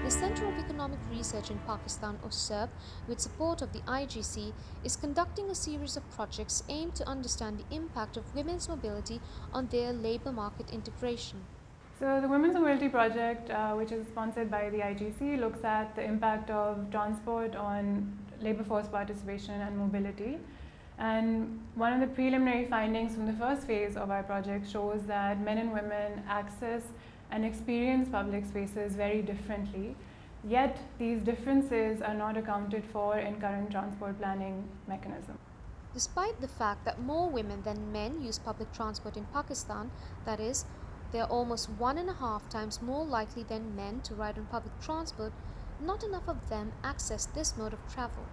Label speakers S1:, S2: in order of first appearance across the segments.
S1: The Centre of Economic Research in Pakistan, or CERP, with support of the IGC, is conducting a series of projects aimed to understand the impact of women's mobility on their labour market integration.
S2: So the Women's Mobility Project, which is sponsored by the IGC, looks at the impact of transport on labour force participation and mobility. And one of the preliminary findings from the first phase of our project shows that men and women access and experience public spaces very differently. Yet these differences are not accounted for in current transport planning mechanism.
S1: Despite the fact that more women than men use public transport in Pakistan, that is, they are almost 1.5 times more likely than men to ride on public transport, not enough of them access this mode of travel.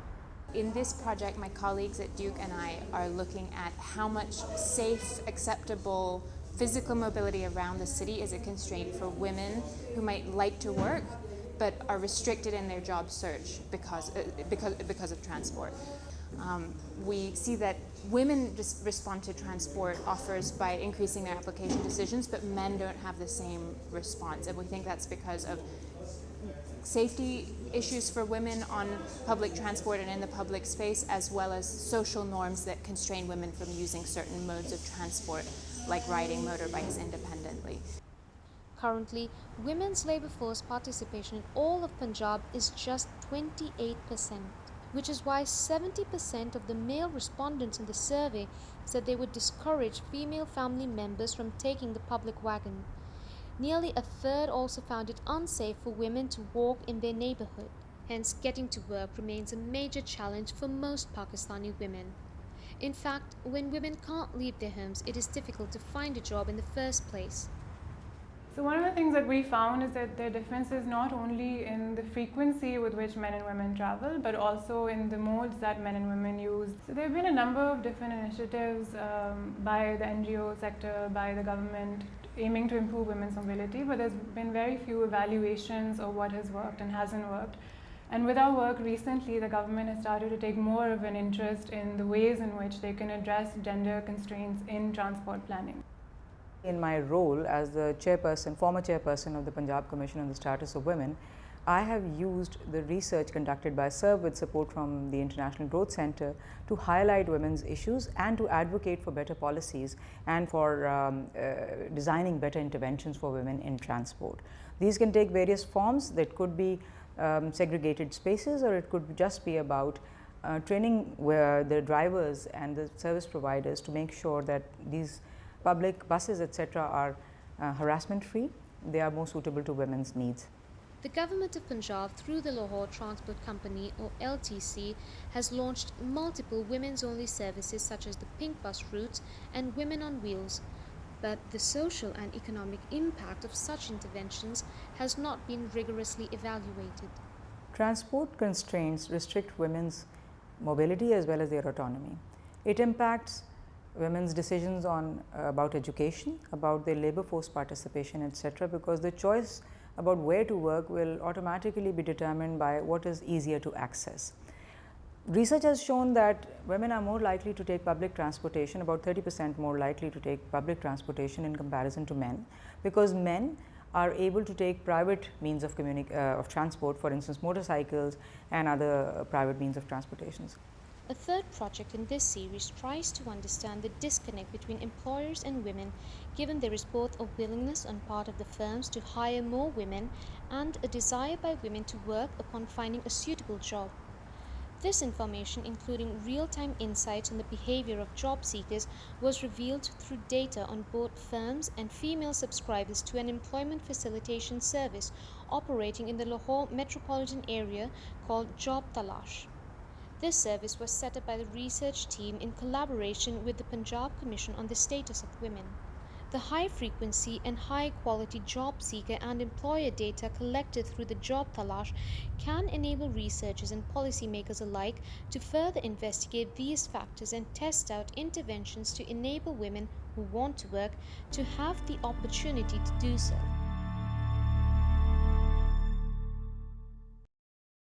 S3: In this project, my colleagues at Duke and I are looking at how much safe, acceptable physical mobility around the city is a constraint for women who might like to work but are restricted in their job search because of transport. We see that women respond to transport offers by increasing their application decisions, but men don't have the same response, and we think that's because of safety issues for women on public transport and in the public space, as well as social norms that constrain women from using certain modes of transport, like riding motorbikes independently.
S1: Currently, women's labour force participation in all of Punjab is just 28%, which is why 70% of the male respondents in the survey said they would discourage female family members from taking the public wagon. Nearly a third also found it unsafe for women to walk in their neighbourhood. Hence, getting to work remains a major challenge for most Pakistani women. In fact, when women can't leave their homes, it is difficult to find a job in the first place.
S2: So one of the things that we found is that there are differences not only in the frequency with which men and women travel, but also in the modes that men and women use. So there have been a number of different initiatives by the NGO sector, by the government, aiming to improve women's mobility, but there's been very few evaluations of what has worked and hasn't worked. And with our work recently, the government has started to take more of an interest in the ways in which they can address gender constraints in transport planning.
S4: In my role as the former chairperson of the Punjab Commission on the Status of Women, I have used the research conducted by CERP with support from the International Growth Centre to highlight women's issues and to advocate for better policies and for designing better interventions for women in transport. These can take various forms. That could be segregated spaces, or it could just be about training the drivers and the service providers to make sure that these public buses, etc., are harassment free. They are more suitable to women's needs.
S1: The Government of Punjab, through the Lahore Transport Company, or LTC, has launched multiple women's-only services such as the Pink Bus routes and Women on Wheels. But the social and economic impact of such interventions has not been rigorously evaluated.
S4: Transport constraints restrict women's mobility as well as their autonomy. It impacts women's decisions about education, about their labour force participation, etc., because the choice about where to work will automatically be determined by what is easier to access. Research has shown that women are more likely to take public transportation, about 30% more likely to take public transportation in comparison to men, because men are able to take private means of transport, for instance motorcycles and other private means of transportations.
S1: A third project in this series tries to understand the disconnect between employers and women, given there is both a willingness on part of the firms to hire more women and a desire by women to work upon finding a suitable job. This information, including real-time insights on the behavior of job seekers, was revealed through data on both firms and female subscribers to an employment facilitation service operating in the Lahore metropolitan area called Job Talash. This service was set up by the research team in collaboration with the Punjab Commission on the Status of Women. The high-frequency and high-quality job seeker and employer data collected through the Job Talash can enable researchers and policymakers alike to further investigate these factors and test out interventions to enable women who want to work to have the opportunity to do so.